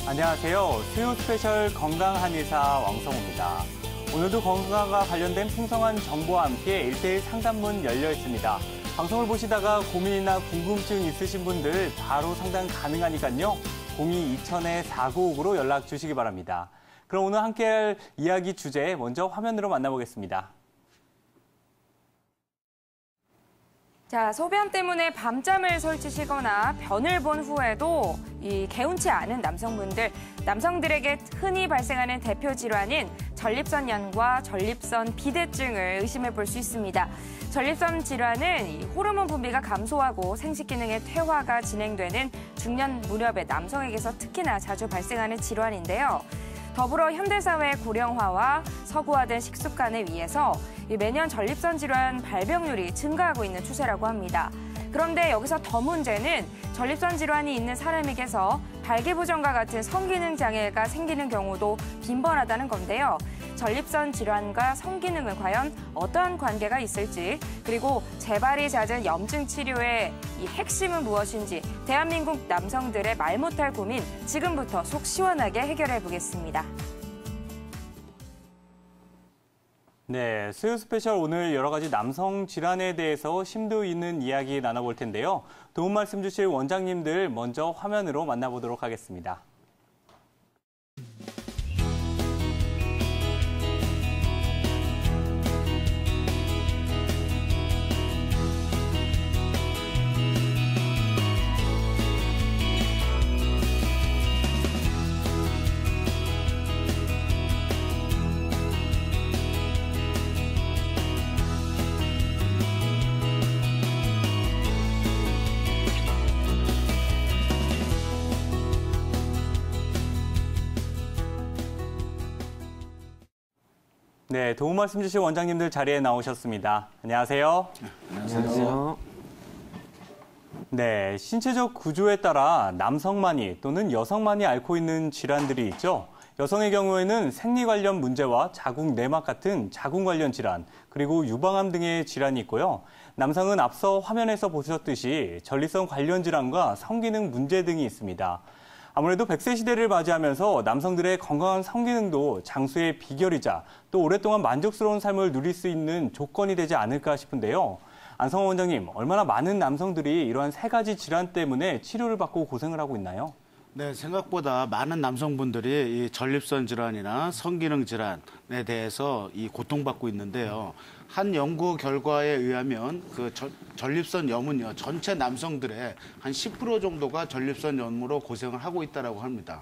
안녕하세요. 수요 스페셜 건강 한의사 왕성호입니다. 오늘도 건강과 관련된 풍성한 정보와 함께 1:1 상담문 열려 있습니다. 방송을 보시다가 고민이나 궁금증 있으신 분들 바로 상담 가능하니까요. 02-2000-4959로 연락 주시기 바랍니다. 그럼 오늘 함께할 이야기 주제 먼저 화면으로 만나보겠습니다. 자, 소변 때문에 밤잠을 설치시거나 변을 본 후에도 개운치 않은 남성들에게 흔히 발생하는 대표 질환인 전립선염과 전립선 비대증을 의심해 볼 수 있습니다. 전립선 질환은 호르몬 분비가 감소하고 생식 기능의 퇴화가 진행되는 중년 무렵의 남성에게서 특히나 자주 발생하는 질환인데요. 더불어 현대사회의 고령화와 서구화된 식습관에 의해서 매년 전립선 질환 발병률이 증가하고 있는 추세라고 합니다. 그런데 여기서 더 문제는 전립선 질환이 있는 사람에게서 발기부전과 같은 성기능 장애가 생기는 경우도 빈번하다는 건데요. 전립선 질환과 성기능은 과연 어떠한 관계가 있을지, 그리고 재발이 잦은 염증 치료의 이 핵심은 무엇인지 대한민국 남성들의 말 못할 고민 지금부터 속 시원하게 해결해 보겠습니다. 네, 수요 스페셜 오늘 여러 가지 남성 질환에 대해서 심도 있는 이야기 나눠볼 텐데요. 도움 말씀 주실 원장님들 먼저 화면으로 만나보도록 하겠습니다. 네, 도움 말씀 주실 원장님들 자리에 나오셨습니다. 안녕하세요. 안녕하세요. 네, 신체적 구조에 따라 남성만이 또는 여성만이 앓고 있는 질환들이 있죠. 여성의 경우에는 생리 관련 문제와 자궁 내막 같은 자궁 관련 질환, 그리고 유방암 등의 질환이 있고요. 남성은 앞서 화면에서 보셨듯이 전립선 관련 질환과 성기능 문제 등이 있습니다. 아무래도 100세 시대를 맞이하면서 남성들의 건강한 성기능도 장수의 비결이자 또 오랫동안 만족스러운 삶을 누릴 수 있는 조건이 되지 않을까 싶은데요. 안성호 원장님, 얼마나 많은 남성들이 이러한 세 가지 질환 때문에 치료를 받고 고생을 하고 있나요? 네, 생각보다 많은 남성분들이 이 전립선 질환이나 성기능 질환에 대해서 고통받고 있는데요. 한 연구 결과에 의하면 전립선염은요, 전체 남성들의 한 10% 정도가 전립선염으로 고생을 하고 있다고 합니다.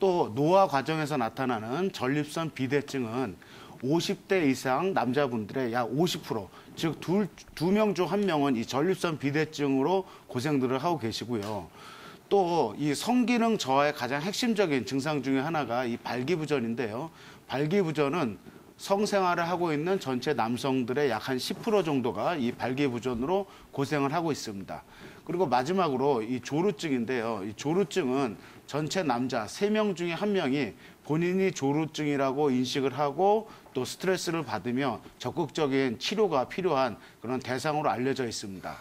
또 노화 과정에서 나타나는 전립선 비대증은 50대 이상 남자분들의 약 50%, 즉 두 명 중 한 명은 이 전립선 비대증으로 고생들을 하고 계시고요. 또 이 성기능 저하의 가장 핵심적인 증상 중에 하나가 이 발기부전인데요. 발기부전은 성생활을 하고 있는 전체 남성들의 약 한 10% 정도가 이 발기부전으로 고생을 하고 있습니다. 그리고 마지막으로 이 조루증인데요. 이 조루증은 전체 남자 3명 중에 1명이 본인이 조루증이라고 인식을 하고 또 스트레스를 받으며 적극적인 치료가 필요한 그런 대상으로 알려져 있습니다.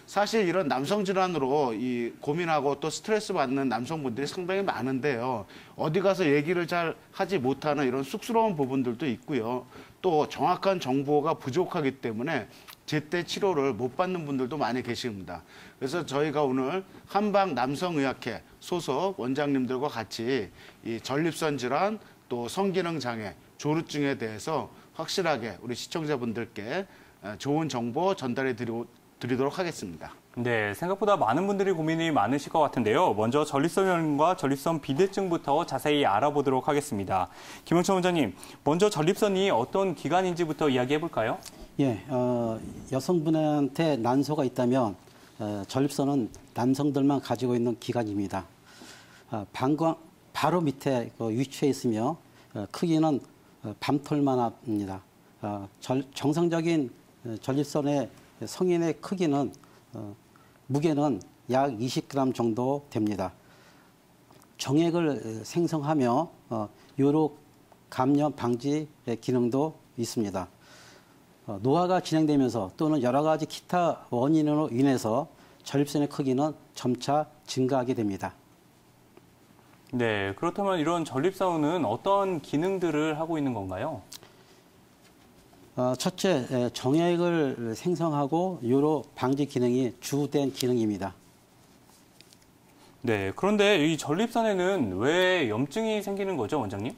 사실 이런 남성 질환으로 고민하고 또 스트레스 받는 남성분들이 상당히 많은데요. 어디 가서 얘기를 잘 하지 못하는 이런 쑥스러운 부분들도 있고요. 또 정확한 정보가 부족하기 때문에 제때 치료를 못 받는 분들도 많이 계십니다. 그래서 저희가 오늘 한방 남성의학회 소속 원장님들과 같이 이 전립선 질환, 또 성기능 장애, 조루증에 대해서 확실하게 우리 시청자분들께 좋은 정보 전달해 드리도록 하겠습니다. 네, 생각보다 많은 분들이 고민이 많으실 것 같은데요. 먼저 전립선염과 전립선 비대증부터 자세히 알아보도록 하겠습니다. 김영천 원장님, 먼저 전립선이 어떤 기관인지부터 이야기해 볼까요? 예, 여성분한테 난소가 있다면 전립선은 남성들만 가지고 있는 기관입니다. 방광 바로 밑에 위치해 있으며 크기는 밤톨만 합니다. 정상적인 전립선의 성인의 크기는 무게는 약 20g 정도 됩니다. 정액을 생성하며 요로 감염 방지 기능도 있습니다. 노화가 진행되면서 또는 여러 가지 기타 원인으로 인해서 전립선의 크기는 점차 증가하게 됩니다. 네, 그렇다면 이런 전립선은 어떤 기능들을 하고 있는 건가요? 첫째, 정액을 생성하고 요로 방지 기능이 주된 기능입니다. 네, 그런데 이 전립선에는 왜 염증이 생기는 거죠, 원장님?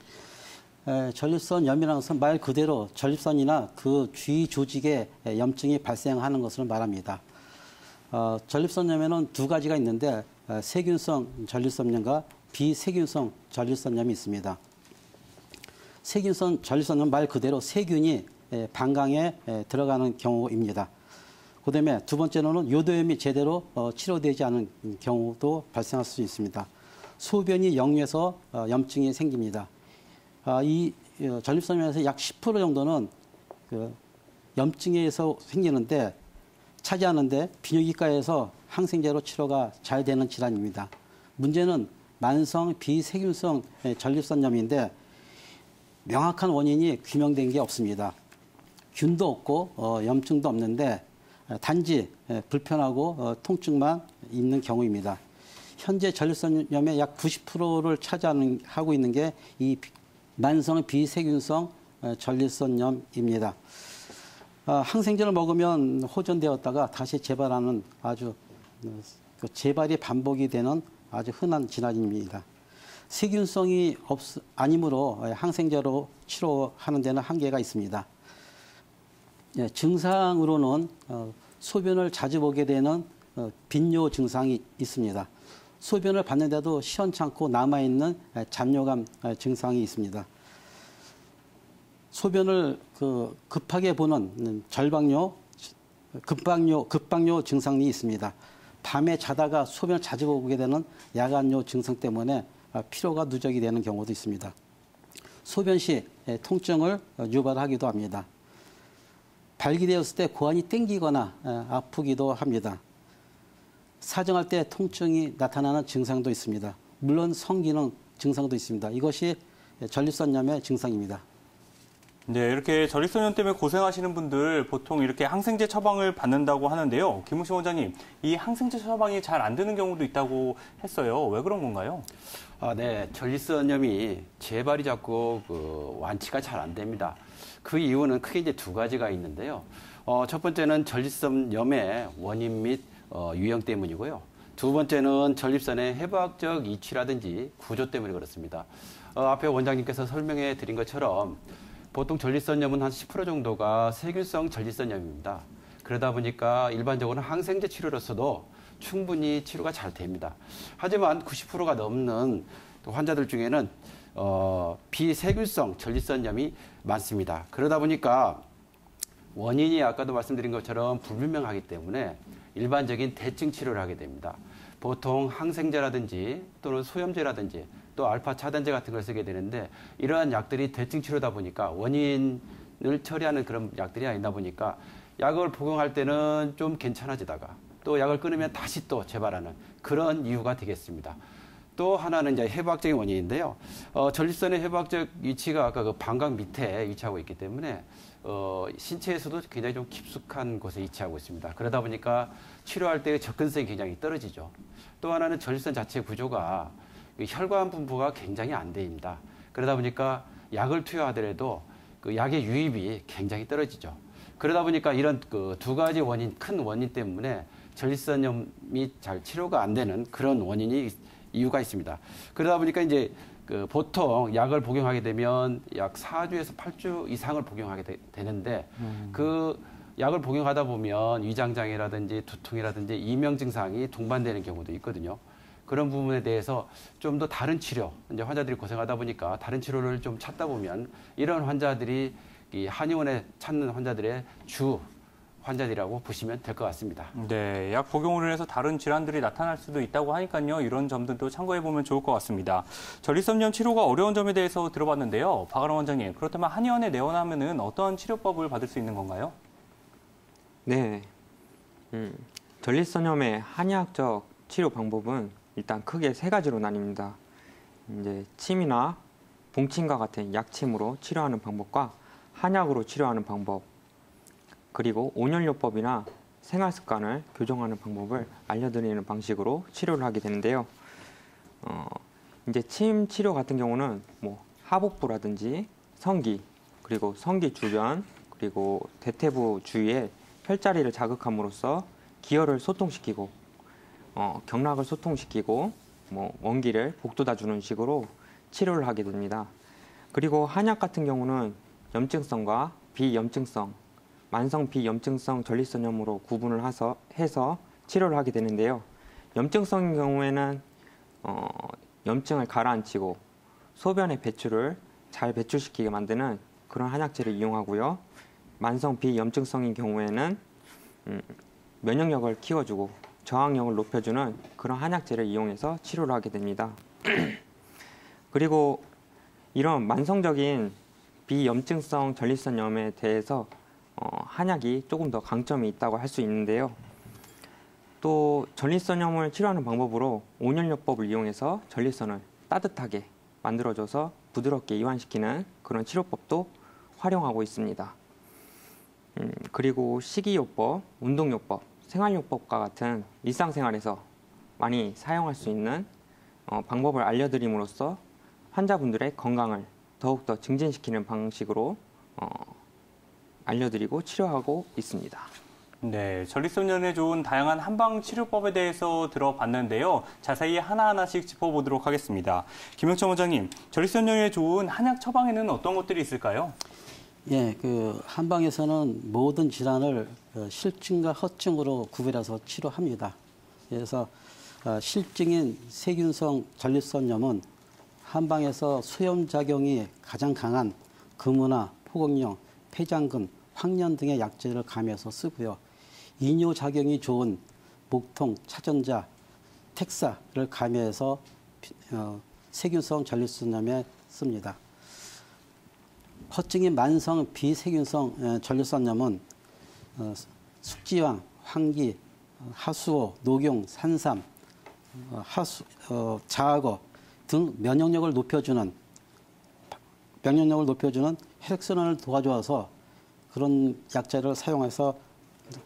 전립선염이라는 것은 말 그대로 전립선이나 그 주위 조직에 염증이 발생하는 것을 말합니다. 전립선염에는 두 가지가 있는데 세균성 전립선염과 비세균성 전립선염이 있습니다. 세균성 전립선염은 말 그대로 세균이 방광에 들어가는 경우입니다. 그다음에 두 번째로는 요도염이 제대로 치료되지 않은 경우도 발생할 수 있습니다. 소변이 역류해서 염증이 생깁니다. 이 전립선염에서 약 10% 정도는 그 염증에 의해서 생기는데 차지하는데 비뇨기과에서 항생제로 치료가 잘 되는 질환입니다. 문제는 만성 비세균성 전립선염인데 명확한 원인이 규명된 게 없습니다. 균도 없고 염증도 없는데 단지 불편하고 통증만 있는 경우입니다. 현재 전립선염의 약 90%를 차지하고 있는 게 이 만성 비세균성 전립선염입니다. 항생제를 먹으면 호전되었다가 다시 재발하는 아주 재발이 반복이 되는 아주 흔한 질환입니다. 세균성이 아니므로 항생제로 치료하는 데는 한계가 있습니다. 증상으로는 소변을 자주 보게 되는 빈뇨 증상이 있습니다. 소변을 봤는데도 시원찮고 남아있는 잡뇨감 증상이 있습니다. 소변을 급하게 보는 급박뇨 증상이 있습니다. 밤에 자다가 소변을 자주 보게 되는 야간뇨 증상 때문에 피로가 누적이 되는 경우도 있습니다. 소변 시 통증을 유발하기도 합니다. 발기되었을 때 고환이 땡기거나 아프기도 합니다. 사정할 때 통증이 나타나는 증상도 있습니다. 물론 성기능 증상도 있습니다. 이것이 전립선염의 증상입니다. 네, 이렇게 전립선염 때문에 고생하시는 분들 보통 이렇게 항생제 처방을 받는다고 하는데요. 김우신 원장님, 이 항생제 처방이 잘 안 되는 경우도 있다고 했어요. 왜 그런 건가요? 네, 전립선염이 재발이 자꾸 완치가 잘 안 됩니다. 그 이유는 크게 이제 두 가지가 있는데요. 첫 번째는 전립선염의 원인 및 유형 때문이고요. 두 번째는 전립선의 해부학적 이치라든지 구조 때문에 그렇습니다. 앞에 원장님께서 설명해 드린 것처럼 보통 전립선염은 한 10% 정도가 세균성 전립선염입니다. 그러다 보니까 일반적으로 항생제 치료로서도 충분히 치료가 잘 됩니다. 하지만 90%가 넘는 환자들 중에는 비세균성 전립선염이 많습니다. 그러다 보니까 원인이 아까도 말씀드린 것처럼 불분명하기 때문에 일반적인 대증 치료를 하게 됩니다. 보통 항생제라든지 또는 소염제라든지 또 알파 차단제 같은 걸 쓰게 되는데 이러한 약들이 대증 치료다 보니까 원인을 처리하는 그런 약들이 아니다 보니까 약을 복용할 때는 좀 괜찮아지다가 또 약을 끊으면 다시 또 재발하는 그런 이유가 되겠습니다. 또 하나는 이제 해부학적인 원인인데요. 전립선의 해부학적 위치가 아까 그 방광 밑에 위치하고 있기 때문에 신체에서도 굉장히 좀 깊숙한 곳에 위치하고 있습니다. 그러다 보니까 치료할 때의 접근성이 굉장히 떨어지죠. 또 하나는 전립선 자체 구조가 혈관 분포가 굉장히 안 됩니다. 그러다 보니까 약을 투여하더라도 그 약의 유입이 굉장히 떨어지죠. 그러다 보니까 이런 그 두 가지 원인, 큰 원인 때문에 전립선염이 잘 치료가 안 되는 그런 이유가 있습니다. 그러다 보니까 이제 보통 약을 복용하게 되면 약 4주에서 8주 이상을 복용하게 되는데 그 약을 복용하다 보면 위장장애라든지 두통이라든지 이명 증상이 동반되는 경우도 있거든요. 그런 부분에 대해서 좀 더 다른 치료, 이제 환자들이 고생하다 보니까 다른 치료를 좀 찾다 보면 이런 환자들이 이 한의원에 찾는 환자들의 주 환자들이라고 보시면 될 것 같습니다. 네, 약 복용으로 인해서 다른 질환들이 나타날 수도 있다고 하니까요. 이런 점들도 참고해보면 좋을 것 같습니다. 전립선염 치료가 어려운 점에 대해서 들어봤는데요. 박아람 원장님, 그렇다면 한의원에 내원하면은 어떤 치료법을 받을 수 있는 건가요? 네, 전립선염의 한의학적 치료 방법은 일단 크게 세 가지로 나뉩니다. 이제 침이나 봉침과 같은 약침으로 치료하는 방법과 한약으로 치료하는 방법, 그리고 온열요법이나 생활습관을 교정하는 방법을 알려드리는 방식으로 치료를 하게 되는데요. 이제 침 치료 같은 경우는 뭐 하복부라든지 성기, 그리고 성기 주변, 그리고 대퇴부 주위에 혈자리를 자극함으로써 기혈을 소통시키고 경락을 소통시키고 뭐 원기를 복돋아주는 식으로 치료를 하게 됩니다. 그리고 한약 같은 경우는 염증성과 비염증성, 만성 비염증성 전립선염으로 구분을 해서 치료를 하게 되는데요. 염증성인 경우에는 염증을 가라앉히고 소변의 배출을 잘 배출시키게 만드는 그런 한약재를 이용하고요. 만성 비염증성인 경우에는 면역력을 키워주고 저항력을 높여주는 그런 한약재를 이용해서 치료를 하게 됩니다. 그리고 이런 만성적인 비염증성 전립선염에 대해서 한약이 조금 더 강점이 있다고 할 수 있는데요. 또 전립선염을 치료하는 방법으로 온열요법을 이용해서 전립선을 따뜻하게 만들어줘서 부드럽게 이완시키는 그런 치료법도 활용하고 있습니다. 그리고 식이요법, 운동요법, 생활요법과 같은 일상생활에서 많이 사용할 수 있는 방법을 알려드림으로써 환자분들의 건강을 더욱더 증진시키는 방식으로 알려드리고 치료하고 있습니다. 네, 전립선염에 좋은 다양한 한방 치료법에 대해서 들어봤는데요. 자세히 하나하나씩 짚어보도록 하겠습니다. 김영철 원장님, 전립선염에 좋은 한약 처방에는 어떤 것들이 있을까요? 예, 그 한방에서는 모든 질환을 실증과 허증으로 구별해서 치료합니다. 그래서 실증인 세균성 전립선염은 한방에서 수염작용이 가장 강한 금우나 포공령, 폐장근, 황련 등의 약재를 가미해서 쓰고요. 이뇨작용이 좋은 목통, 차전자, 택사를 가미해서 세균성 전립선염에 씁니다. 허증인 만성 비세균성 전립선염은 숙지황, 황기, 하수오, 녹용, 산삼, 자악어 등 면역력을 높여주는 혈액순환을 도와줘서 그런 약재를 사용해서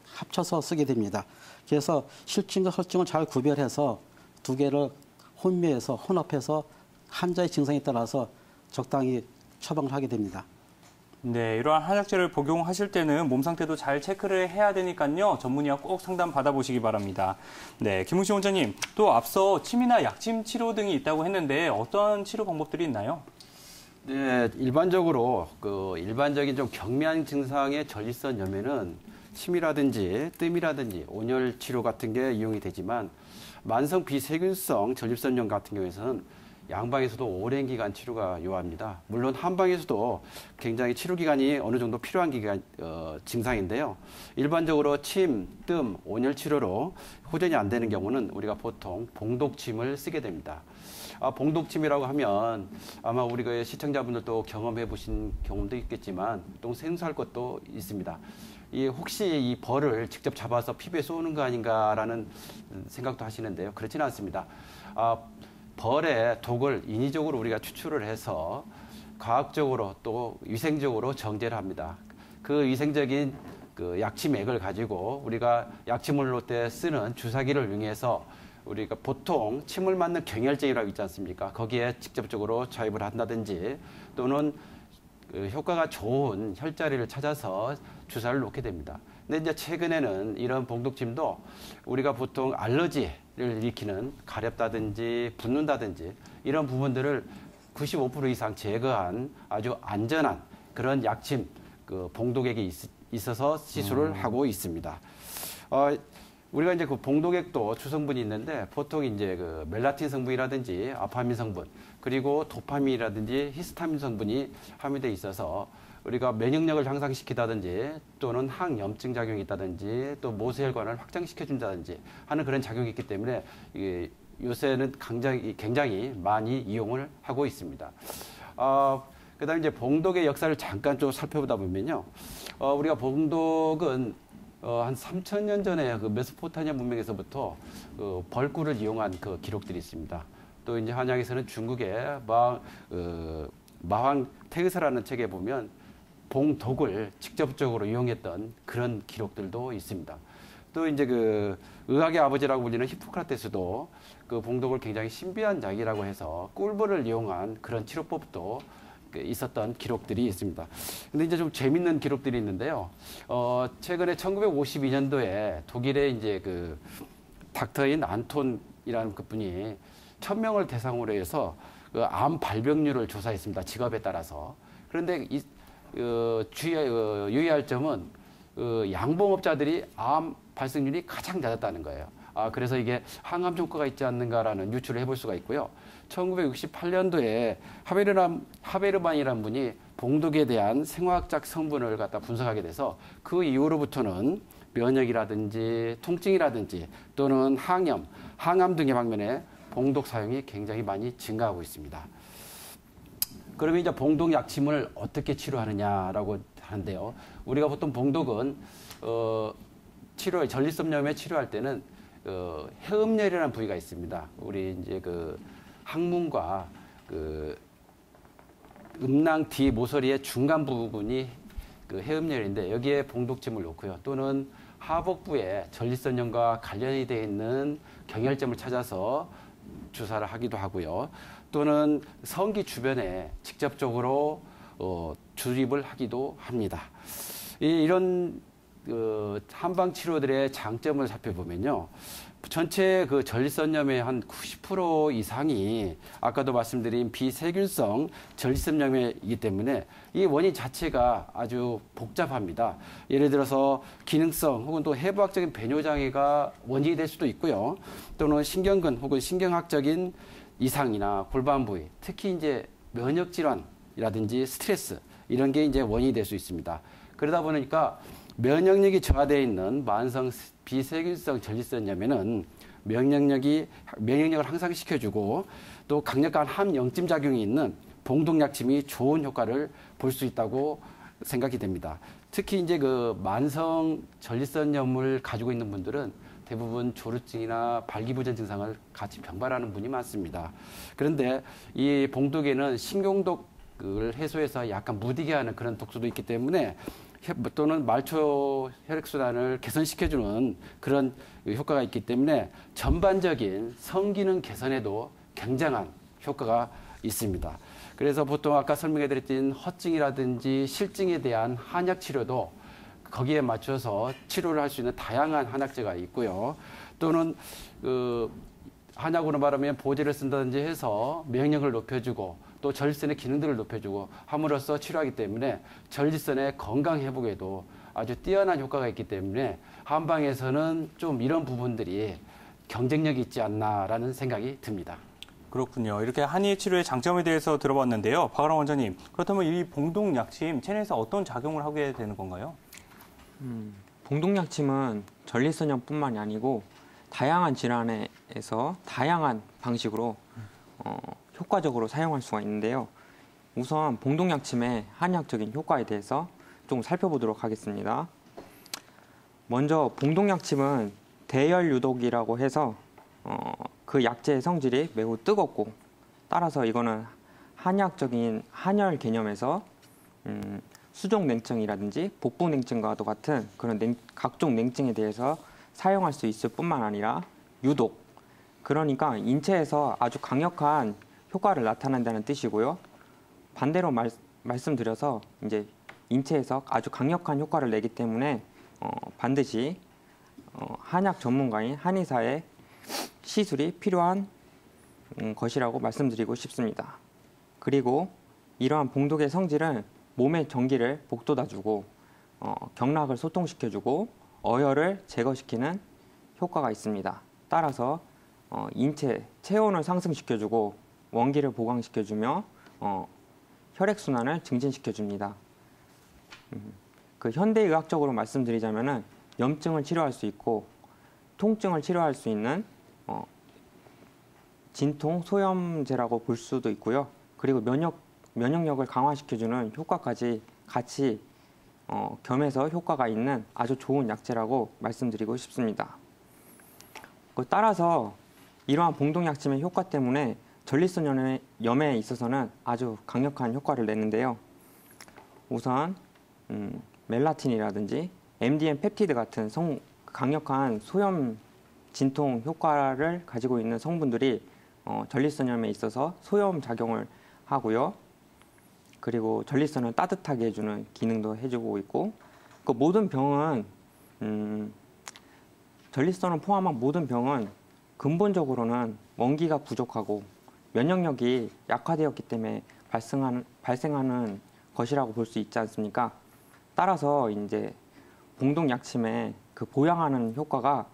합쳐서 쓰게 됩니다. 그래서 실증과 허증을 잘 구별해서 두 개를 혼합해서 환자의 증상에 따라서 적당히 처방을 하게 됩니다. 네, 이러한 한약재를 복용하실 때는 몸 상태도 잘 체크를 해야 되니까요. 전문의와 꼭 상담 받아보시기 바랍니다. 네, 김웅식 원장님, 또 앞서 침이나 약침 치료 등이 있다고 했는데 어떤 치료 방법들이 있나요? 네, 일반적인 좀 경미한 증상의 전립선염에는 침이라든지 뜸이라든지 온열 치료 같은 게 이용이 되지만 만성 비세균성 전립선염 같은 경우에는 양방에서도 오랜 기간 치료가 요합니다. 물론 한방에서도 굉장히 치료 기간이 어느 정도 필요한 증상인데요. 일반적으로 침, 뜸, 온열 치료로 호전이 안 되는 경우는 우리가 보통 봉독침을 쓰게 됩니다. 봉독침이라고 하면 아마 우리 시청자분들도 경험해 보신 경험도 있겠지만 또 생소할 것도 있습니다. 혹시 이 벌을 직접 잡아서 피부에 쏘는 거 아닌가라는 생각도 하시는데요. 그렇지는 않습니다. 벌의 독을 인위적으로 우리가 추출을 해서 과학적으로 또 위생적으로 정제를 합니다. 그 위생적인 그 약침액을 가지고 우리가 약침을 놓을 때 쓰는 주사기를 이용해서 우리가 보통 침을 맞는 경혈제라고 있지 않습니까? 거기에 직접적으로 자입을 한다든지 또는 그 효과가 좋은 혈자리를 찾아서 주사를 놓게 됩니다. 근데 이제 최근에는 이런 봉독침도 우리가 보통 알러지를 일으키는 가렵다든지 붓는다든지 이런 부분들을 95% 이상 제거한 아주 안전한 그런 약침 그 봉독액이 있어서 시술을 하고 있습니다. 우리가 이제 그 봉독액도 주성분이 있는데 보통 이제 그 멜라틴 성분이라든지 아파민 성분 그리고 도파민이라든지 히스타민 성분이 함유되어 있어서 우리가 면역력을 향상시키다든지 또는 항염증 작용이 있다든지 또 모세혈관을 확장시켜준다든지 하는 그런 작용이 있기 때문에 이게 요새는 굉장히 많이 이용을 하고 있습니다. 그다음에 이제 봉독의 역사를 잠깐 좀 살펴보다 보면요, 우리가 봉독은 한 3,000년 전에 그 메소포타미아 문명에서부터 그 벌꿀을 이용한 그 기록들이 있습니다. 또 이제 한약에서는 중국의 마황 태의서라는 책에 보면 봉독을 직접적으로 이용했던 그런 기록들도 있습니다. 또 이제 그 의학의 아버지라고 불리는 히포크라테스도 그 봉독을 굉장히 신비한 약이라고 해서 꿀벌을 이용한 그런 치료법도 있었던 기록들이 있습니다. 근데 이제 좀 재밌는 기록들이 있는데요. 최근에 1952년도에 독일의 이제 그 닥터인 안톤이라는 그분이 1000명을 대상으로 해서 그 암 발병률을 조사했습니다. 직업에 따라서. 그런데 유의할 점은 양봉업자들이 암 발생률이 가장 낮았다는 거예요. 그래서 이게 항암 효과가 있지 않는가라는 유추를 해볼 수가 있고요. 1968년도에 하베르만이라는 분이 봉독에 대한 생화학적 성분을 갖다 분석하게 돼서 그 이후로부터는 면역이라든지 통증이라든지 또는 항암 등의 방면에 봉독 사용이 굉장히 많이 증가하고 있습니다. 그러면 이제 봉독 약침을 어떻게 치료하느냐라고 하는데요. 우리가 보통 봉독은 전립선염에 치료할 때는 해음열이라는 부위가 있습니다. 우리 이제 그 항문과 그 음낭 뒤 모서리의 중간 부분이 그 해음열인데 여기에 봉독점을 놓고요. 또는 하복부에 전립선염과 관련이 되어 있는 경혈점을 찾아서 주사를 하기도 하고요. 또는 성기 주변에 직접적으로 주입을 하기도 합니다. 이런 한방 치료들의 장점을 살펴보면요. 전체 그 전립선염의 한 90% 이상이 아까도 말씀드린 비세균성 전립선염이기 때문에 이 원인 자체가 아주 복잡합니다. 예를 들어서 기능성 혹은 또 해부학적인 배뇨장애가 원인이 될 수도 있고요. 또는 신경근 혹은 신경학적인 이상이나 골반 부위, 특히 이제 면역 질환이라든지 스트레스 이런 게 이제 원인이 될 수 있습니다. 그러다 보니까 면역력이 저하되어 있는 만성 비세균성 전립선염에는 면역력을 향상시켜주고 또 강력한 항염증 작용이 있는 봉독약침이 좋은 효과를 볼 수 있다고 생각이 됩니다. 특히 이제 그 만성 전립선염을 가지고 있는 분들은 대부분 조루증이나 발기부전 증상을 같이 병발하는 분이 많습니다. 그런데 이 봉독에는 신경독을 해소해서 약간 무디게 하는 그런 독소도 있기 때문에 또는 말초 혈액순환을 개선시켜주는 그런 효과가 있기 때문에 전반적인 성기능 개선에도 굉장한 효과가 있습니다. 그래서 보통 아까 설명해드렸던 허증이라든지 실증에 대한 한약 치료도 거기에 맞춰서 치료를 할 수 있는 다양한 한약제가 있고요. 또는 한약으로 말하면 보제를 쓴다든지 해서 면역력을 높여주고 또 전립선의 기능들을 높여주고 함으로써 치료하기 때문에 전립선의 건강 회복에도 아주 뛰어난 효과가 있기 때문에 한방에서는 좀 이런 부분들이 경쟁력이 있지 않나라는 생각이 듭니다. 그렇군요. 이렇게 한의 치료의 장점에 대해서 들어봤는데요. 박아람 원장님, 그렇다면 이 봉독 약침 체내에서 어떤 작용을 하게 되는 건가요? 봉독 약침은 전립선염뿐만이 아니고 다양한 질환에서 다양한 방식으로 효과적으로 사용할 수가 있는데요. 우선 봉독 약침의 한의학적인 효과에 대해서 좀 살펴보도록 하겠습니다. 먼저 봉독 약침은 대열 유독이라고 해서 그 약재의 성질이 매우 뜨겁고 따라서 이거는 한의학적인 한열 개념에서 수족 냉증이라든지 복부 냉증과도 같은 그런 각종 냉증에 대해서 사용할 수 있을 뿐만 아니라 유독, 그러니까 인체에서 아주 강력한 효과를 나타낸다는 뜻이고요. 반대로 말씀드려서 이제 인체에서 아주 강력한 효과를 내기 때문에 반드시 한약 전문가인 한의사의 시술이 필요한 것이라고 말씀드리고 싶습니다. 그리고 이러한 봉독의 성질은 몸의 전기를 북돋아주고 경락을 소통시켜주고 어혈을 제거시키는 효과가 있습니다. 따라서 인체 체온을 상승시켜주고 원기를 보강시켜주며 혈액순환을 증진시켜줍니다. 그 현대의학적으로 말씀드리자면은 염증을 치료할 수 있고 통증을 치료할 수 있는 진통 소염제라고 볼 수도 있고요. 그리고 면역력을 강화시켜주는 효과까지 같이 겸해서 효과가 있는 아주 좋은 약재라고 말씀드리고 싶습니다. 따라서 이러한 봉독 약침의 효과 때문에 전립선염에 있어서는 아주 강력한 효과를 내는데요. 우선 멜라틴이라든지 MDM 펩티드 같은 강력한 소염 진통 효과를 가지고 있는 성분들이 전립선염에 있어서 소염 작용을 하고요. 그리고 전립선을 따뜻하게 해주는 기능도 해주고 있고, 그 모든 병은 전립선을 포함한 모든 병은 근본적으로는 원기가 부족하고 면역력이 약화되었기 때문에 발생하는 것이라고 볼 수 있지 않습니까? 따라서 이제 봉독 약침의 그 보양하는 효과가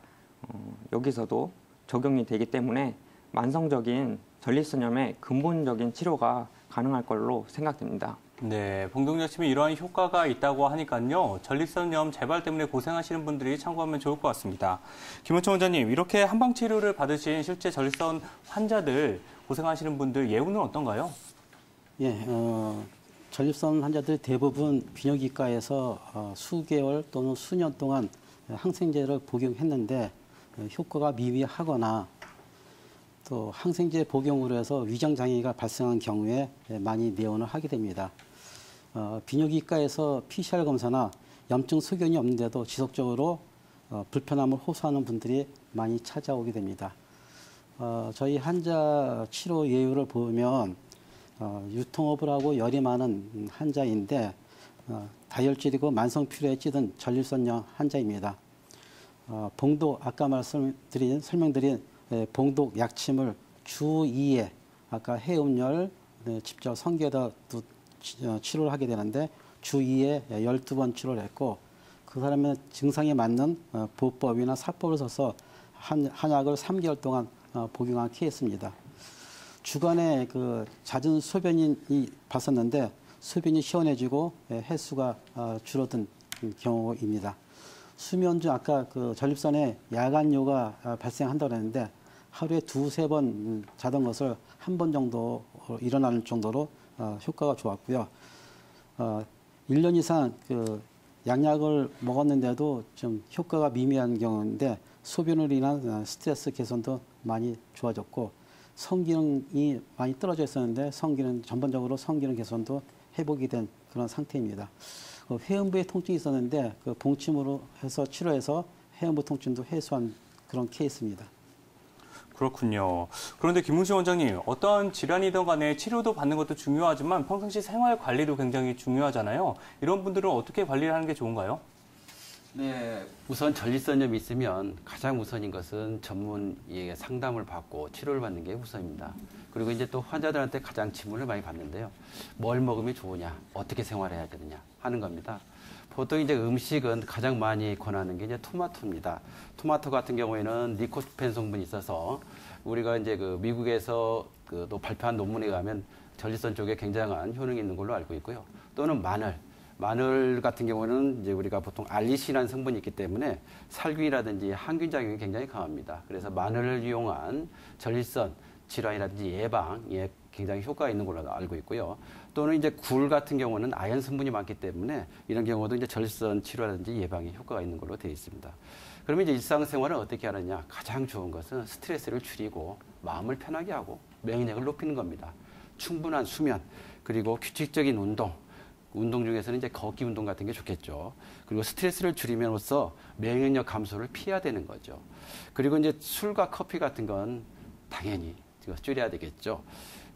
여기서도 적용이 되기 때문에 만성적인 전립선염의 근본적인 치료가 가능할 걸로 생각됩니다. 네, 봉독약침에 이러한 효과가 있다고 하니까요. 전립선염 재발 때문에 고생하시는 분들이 참고하면 좋을 것 같습니다. 김원총 원장님, 이렇게 한방 치료를 받으신 실제 전립선 환자들, 고생하시는 분들 예후는 어떤가요? 예, 전립선 환자들 대부분 비뇨기과에서 수개월 또는 수년 동안 항생제를 복용했는데 효과가 미미하거나 또 항생제 복용으로 해서 위장장애가 발생한 경우에 많이 내원을 하게 됩니다. 비뇨기과에서 PCR 검사나 염증 소견이 없는데도 지속적으로 불편함을 호소하는 분들이 많이 찾아오게 됩니다. 저희 환자 치료 예후를 보면 유통업을 하고 열이 많은 환자인데 다혈질이고 만성피로에 찌든 전립선염 환자입니다. 봉독, 아까 설명드린 봉독 약침을 주 2회, 아까 해음열, 직접 성게다 치료를 하게 되는데 주 2회 12번 치료를 했고, 그 사람의 증상에 맞는 보법이나 사법을 써서 한약을 3개월 동안 복용한 케이스입니다. 주간에 그 잦은 소변이 봤었는데 소변이 시원해지고 횟수가 줄어든 경우입니다. 수면 중 아까 그 전립선에 야간요가 발생한다고 했는데 하루에 2-3번 자던 것을 한 번 정도 일어나는 정도로 효과가 좋았고요. 1년 이상 그 양약을 먹었는데도 좀 효과가 미미한 경우인데 소변으로 인한 스트레스 개선도 많이 좋아졌고, 성기능이 많이 떨어져 있었는데 전반적으로 성기능 개선도 회복이 된 그런 상태입니다. 회음부에 통증이 있었는데 그 봉침으로 해서 치료해서 회음부 통증도 해소한 그런 케이스입니다. 그렇군요. 그런데 김웅식 원장님, 어떠한 질환이든 간에 치료도 받는 것도 중요하지만 평상시 생활 관리도 굉장히 중요하잖아요. 이런 분들은 어떻게 관리를 하는 게 좋은가요? 네, 우선 전립선염이 있으면 가장 우선인 것은 전문의의 상담을 받고 치료를 받는 게 우선입니다. 그리고 이제 또 환자들한테 가장 질문을 많이 받는데요. 뭘 먹으면 좋으냐, 어떻게 생활해야 되느냐 하는 겁니다. 보통 이제 음식은 가장 많이 권하는 게 이제 토마토입니다. 토마토 같은 경우에는 리코펜 성분이 있어서 우리가 이제 그 미국에서 또 발표한 논문에 가면 전립선 쪽에 굉장한 효능이 있는 걸로 알고 있고요. 또는 마늘 같은 경우는 이제 우리가 보통 알리신이라는 성분이 있기 때문에 살균이라든지 항균 작용이 굉장히 강합니다. 그래서 마늘을 이용한 전립선 질환이라든지 예방에 굉장히 효과가 있는 걸로 알고 있고요. 또는 이제 굴 같은 경우는 아연 성분이 많기 때문에 이런 경우도 이제 전립선 치료라든지 예방에 효과가 있는 걸로 되어 있습니다. 그러면 이제 일상생활을 어떻게 하느냐? 가장 좋은 것은 스트레스를 줄이고 마음을 편하게 하고免疫力을 높이는 겁니다. 충분한 수면, 그리고 규칙적인 운동 중에서는 이제 걷기 운동 같은 게 좋겠죠. 그리고 스트레스를 줄이면서免疫력 감소를 피해야 되는 거죠. 그리고 이제 술과 커피 같은 건 당연히 줄여야 되겠죠.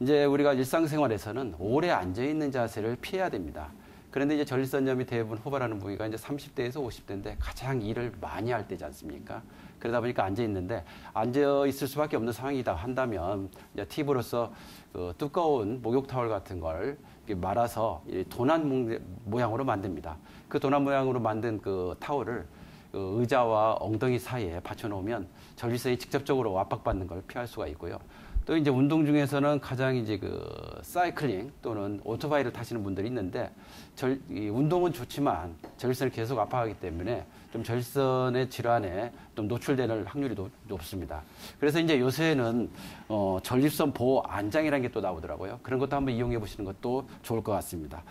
이제 우리가 일상생활에서는 오래 앉아있는 자세를 피해야 됩니다. 그런데 이제 전립선염이 대부분 호발하는 부위가 이제 30대에서 50대인데 가장 일을 많이 할 때지 않습니까? 그러다 보니까 앉아있는데 앉아있을 수밖에 없는 상황이다 한다면 이제 팁으로서 그 두꺼운 목욕 타월 같은 걸 말아서 도난 모양으로 만듭니다. 그 도난 모양으로 만든 그 타월을 그 의자와 엉덩이 사이에 받쳐놓으면 전립선이 직접적으로 압박받는 걸 피할 수가 있고요. 또 이제 운동 중에서는 가장 이제 그 사이클링 또는 오토바이를 타시는 분들이 있는데 운동은 좋지만 전립선을 계속 압박하기 때문에 좀 전립선의 질환에 좀 노출되는 확률이 높습니다. 그래서 이제 요새는 전립선 보호 안장이라는 게 또 나오더라고요. 그런 것도 한번 이용해 보시는 것도 좋을 것 같습니다.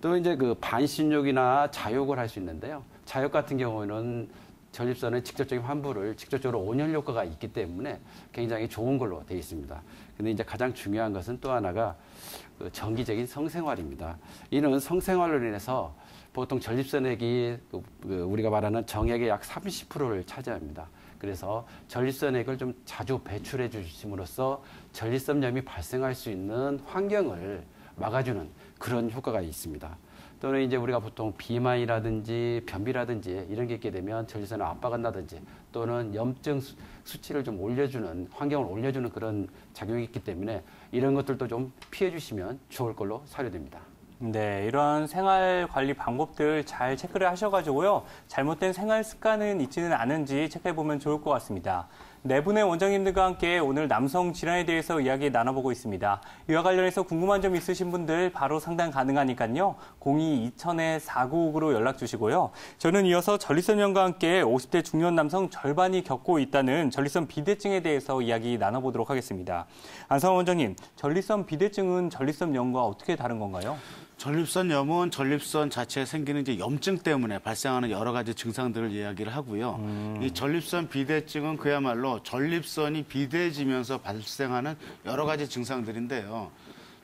또 이제 그 반신욕이나 자욕을 할 수 있는데요. 자욕 같은 경우는 전립선의 직접적인 환부를 직접적으로 온열 효과가 있기 때문에 굉장히 좋은 걸로 되어 있습니다. 근데 이제 가장 중요한 것은 또 하나가 그 정기적인 성생활입니다. 이는 성생활로 인해서 보통 전립선액이 우리가 말하는 정액의 약 30%를 차지합니다. 그래서 전립선액을 좀 자주 배출해 주심으로써 전립선염이 발생할 수 있는 환경을 막아주는 그런 효과가 있습니다. 또는 이제 우리가 보통 비만이라든지 변비라든지 이런 게 있게 되면 전립선에 압박을 한다든지 또는 염증 수치를 좀 올려주는 환경을 올려주는 그런 작용이 있기 때문에 이런 것들도 좀 피해 주시면 좋을 걸로 사료됩니다. 네, 이런 생활 관리 방법들 잘 체크를 하셔가지고요. 잘못된 생활 습관은 있지는 않은지 체크해보면 좋을 것 같습니다. 네 분의 원장님들과 함께 오늘 남성 질환에 대해서 이야기 나눠보고 있습니다. 이와 관련해서 궁금한 점 있으신 분들 바로 상담 가능하니까요. 02-2000-4959로 연락 주시고요. 저는 이어서 전립선염과 함께 50대 중년 남성 절반이 겪고 있다는 전립선 비대증에 대해서 이야기 나눠보도록 하겠습니다. 안성환 원장님, 전립선 비대증은 전립선염과 어떻게 다른 건가요? 전립선염은 전립선 자체에 생기는 이제 염증 때문에 발생하는 여러 가지 증상들을 이야기를 하고요. 이 전립선 비대증은 그야말로 전립선이 비대해지면서 발생하는 여러 가지 증상들인데요.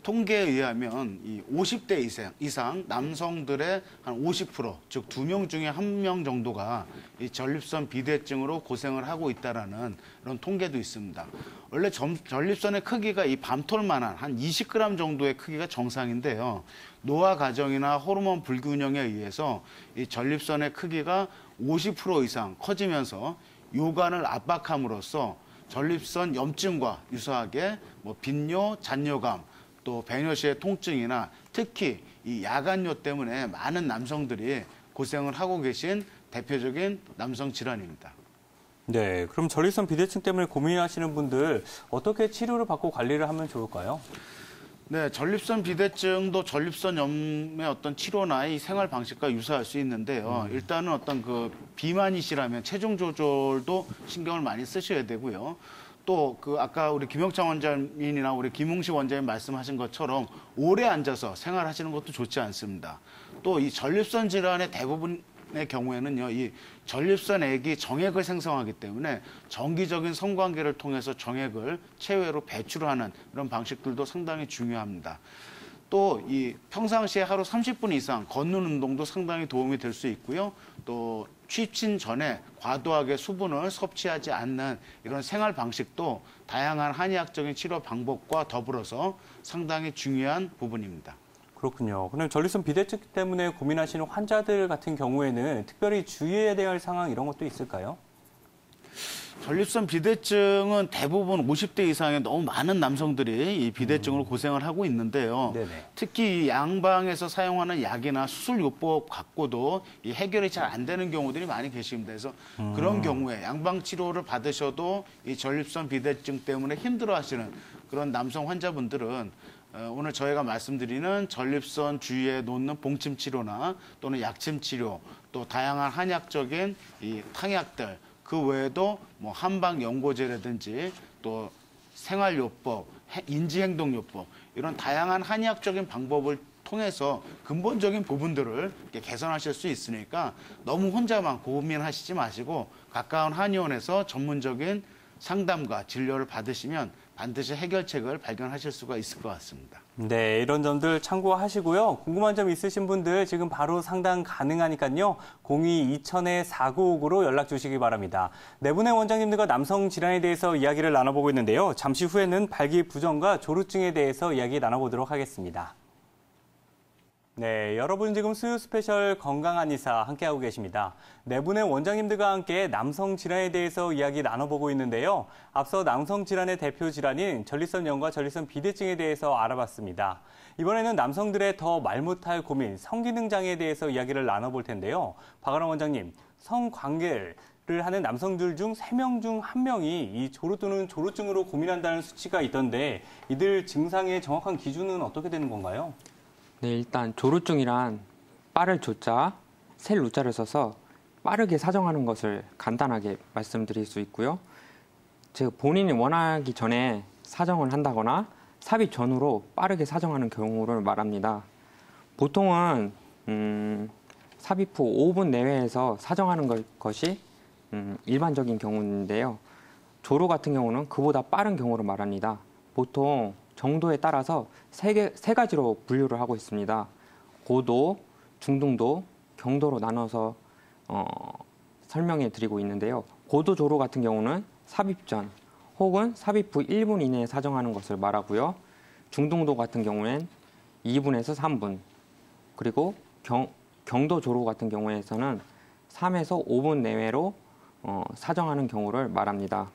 통계에 의하면 이 50대 이상 남성들의 한 50%, 즉 2명 중에 1명 정도가 이 전립선 비대증으로 고생을 하고 있다라는 그런 통계도 있습니다. 원래 전립선의 크기가 이 밤톨만한 한 20g 정도의 크기가 정상인데요. 노화 과정이나 호르몬 불균형에 의해서 이 전립선의 크기가 50% 이상 커지면서 요관을 압박함으로써 전립선 염증과 유사하게 뭐 빈뇨, 잔뇨감, 또 배뇨시의 통증이나 특히 이 야간뇨 때문에 많은 남성들이 고생을 하고 계신 대표적인 남성 질환입니다. 네, 그럼 전립선 비대증 때문에 고민하시는 분들 어떻게 치료를 받고 관리를 하면 좋을까요? 네, 전립선 비대증도 전립선염의 어떤 치료나 이 생활 방식과 유사할 수 있는데요. 일단은 어떤 그 비만이시라면 체중 조절도 신경을 많이 쓰셔야 되고요. 또 그 아까 우리 김영창 원장님이나 우리 김홍식 원장님 말씀하신 것처럼 오래 앉아서 생활하시는 것도 좋지 않습니다. 또 이 전립선 질환의 대부분의 경우에는요, 이 전립선액이 정액을 생성하기 때문에 정기적인 성관계를 통해서 정액을 체외로 배출하는 그런 방식들도 상당히 중요합니다. 또 이 평상시에 하루 30분 이상 걷는 운동도 상당히 도움이 될 수 있고요. 또 취침 전에 과도하게 수분을 섭취하지 않는 이런 생활 방식도 다양한 한의학적인 치료 방법과 더불어서 상당히 중요한 부분입니다. 그렇군요. 그럼 전립선 비대증 때문에 고민하시는 환자들 같은 경우에는 특별히 주의해야 될 상황 이런 것도 있을까요? 전립선 비대증은 대부분 50대 이상의 너무 많은 남성들이 이 비대증으로 고생을 하고 있는데요. 네네. 특히 이 양방에서 사용하는 약이나 수술요법 갖고도 이 해결이 잘 안 되는 경우들이 많이 계십니다. 그래서 그런 경우에 양방 치료를 받으셔도 이 전립선 비대증 때문에 힘들어하시는 그런 남성 환자분들은 오늘 저희가 말씀드리는 전립선 주위에 놓는 봉침 치료나 또는 약침 치료, 또 다양한 한약적인 이 탕약들, 그 외에도 뭐 한방 연고제라든지 또 생활요법, 인지행동요법 이런 다양한 한의학적인 방법을 통해서 근본적인 부분들을 개선하실 수 있으니까 너무 혼자만 고민하시지 마시고 가까운 한의원에서 전문적인 상담과 진료를 받으시면 반드시 해결책을 발견하실 수가 있을 것 같습니다. 네, 이런 점들 참고하시고요. 궁금한 점 있으신 분들 지금 바로 상담 가능하니까요. 02-2000-4959로 연락 주시기 바랍니다. 네 분의 원장님들과 남성 질환에 대해서 이야기를 나눠보고 있는데요. 잠시 후에는 발기부전과 조루증에 대해서 이야기 나눠보도록 하겠습니다. 네, 여러분 지금 수요 스페셜 건강한 의사 함께하고 계십니다. 네 분의 원장님들과 함께 남성 질환에 대해서 이야기 나눠보고 있는데요. 앞서 남성 질환의 대표 질환인 전립선염과 전립선 비대증에 대해서 알아봤습니다. 이번에는 남성들의 더 말 못할 고민, 성기능 장애에 대해서 이야기를 나눠볼 텐데요. 박아람 원장님, 성관계를 하는 남성들 중 3명 중 1명이 이 조루 또는 조루증으로 고민한다는 수치가 있던데 이들 증상의 정확한 기준은 어떻게 되는 건가요? 네, 일단 조루증이란 빠를 조자, 셀 루자를 써서 빠르게 사정하는 것을 간단하게 말씀드릴 수 있고요. 즉 본인이 원하기 전에 사정을 한다거나 삽입 전후로 빠르게 사정하는 경우를 말합니다. 보통은 삽입 후 5분 내외에서 사정하는 것이 일반적인 경우인데요. 조로 같은 경우는 그보다 빠른 경우를 말합니다. 보통 정도에 따라서 세 가지로 분류를 하고 있습니다. 고도, 중등도, 경도로 나눠서 설명해 드리고 있는데요. 고도 조로 같은 경우는 삽입 전 혹은 삽입 후 1분 이내에 사정하는 것을 말하고요. 중등도 같은 경우엔 2분에서 3분, 그리고 경도 조로 같은 경우에서는 3에서 5분 내외로 사정하는 경우를 말합니다.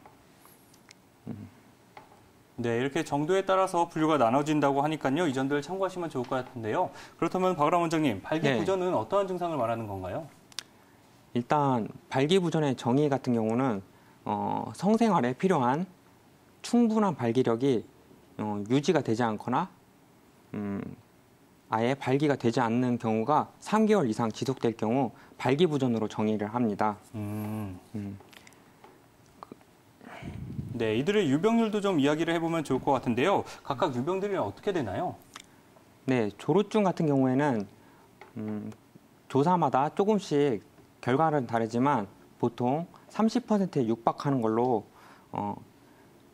네, 이렇게 정도에 따라서 분류가 나눠진다고 하니까요. 이 점들 참고하시면 좋을 것 같은데요. 그렇다면 박을환 원장님, 발기부전은 어떠한 증상을 말하는 건가요? 일단 발기부전의 정의 같은 경우는 성생활에 필요한 충분한 발기력이 유지가 되지 않거나 아예 발기가 되지 않는 경우가 3개월 이상 지속될 경우 발기부전으로 정의를 합니다. 네, 이들의 유병률도 좀 이야기를 해보면 좋을 것 같은데요. 각각 유병들이 어떻게 되나요? 네, 조루증 같은 경우에는 조사마다 조금씩 결과는 다르지만 보통 30%에 육박하는 걸로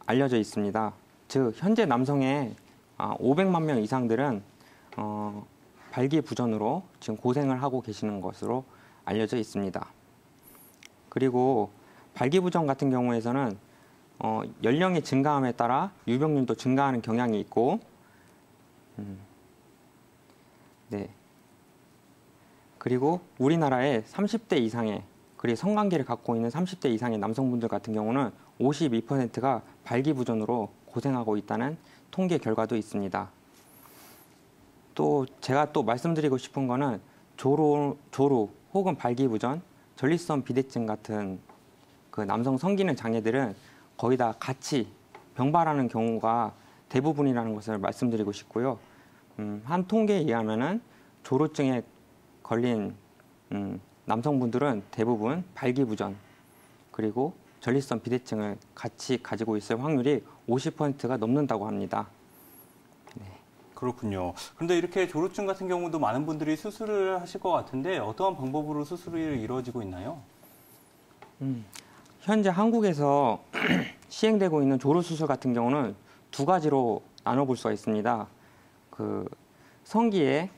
알려져 있습니다. 즉 현재 남성의 500만 명 이상들은 발기부전으로 지금 고생을 하고 계시는 것으로 알려져 있습니다. 그리고 발기부전 같은 경우에서는 연령이 증가함에 따라 유병률도 증가하는 경향이 있고, 네. 그리고 우리나라의 30대 이상의, 그리고 성관계를 갖고 있는 30대 이상의 남성분들 같은 경우는 52%가 발기부전으로 고생하고 있다는 통계 결과도 있습니다. 또 제가 또 말씀드리고 싶은 거는 조루 혹은 발기부전, 전립선 비대증 같은 그 남성 성기능 장애들은 거의 다 같이 병발하는 경우가 대부분이라는 것을 말씀드리고 싶고요. 한 통계에 의하면은 조루증에 걸린 남성분들은 대부분 발기부전 그리고 전립선 비대증을 같이 가지고 있을 확률이 50%가 넘는다고 합니다. 그렇군요. 그런데 이렇게 조루증 같은 경우도 많은 분들이 수술을 하실 것 같은데 어떠한 방법으로 수술이 이루어지고 있나요? 현재 한국에서 시행되고 있는 조루 수술 같은 경우는 두 가지로 나눠볼 수가 있습니다. 그 성기의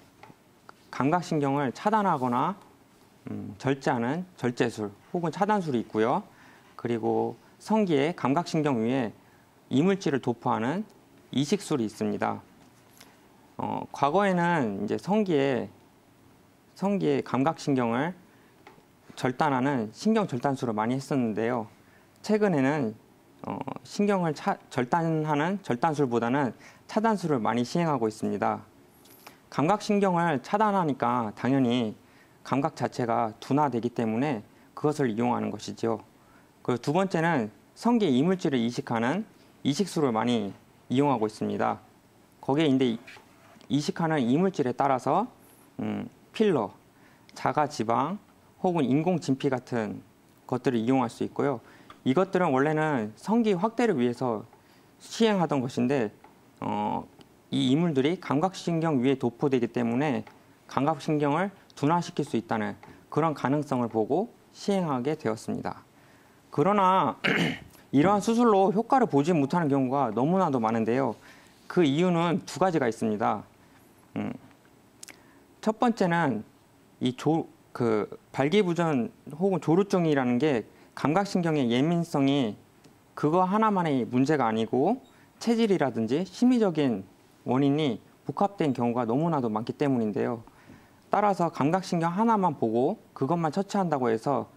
감각신경을 차단하거나 절제하는 절제술 혹은 차단술이 있고요. 그리고 성기의 감각신경 위에 이물질을 도포하는 이식술이 있습니다. 과거에는 이제 성기의 감각신경을 절단하는 신경절단술을 많이 했었는데요. 최근에는 신경을 절단하는 절단술보다는 차단술을 많이 시행하고 있습니다. 감각신경을 차단하니까 당연히 감각 자체가 둔화되기 때문에 그것을 이용하는 것이죠. 그리고 두 번째는 성기의 이물질을 이식하는 이식술을 많이 이용하고 있습니다. 거기에 이제 이식하는 이물질에 따라서 필러, 자가지방 혹은 인공진피 같은 것들을 이용할 수 있고요. 이것들은 원래는 성기 확대를 위해서 시행하던 것인데 이 이물들이 감각신경 위에 도포되기 때문에 감각신경을 둔화시킬 수 있다는 그런 가능성을 보고 시행하게 되었습니다. 그러나 이러한 수술로 효과를 보지 못하는 경우가 너무나도 많은데요. 그 이유는 두 가지가 있습니다. 첫 번째는 발기부전 혹은 조루증이라는 게 감각신경의 예민성이 그거 하나만의 문제가 아니고 체질이라든지 심리적인 원인이 복합된 경우가 너무나도 많기 때문인데요. 따라서 감각신경 하나만 보고 그것만 처치한다고 해서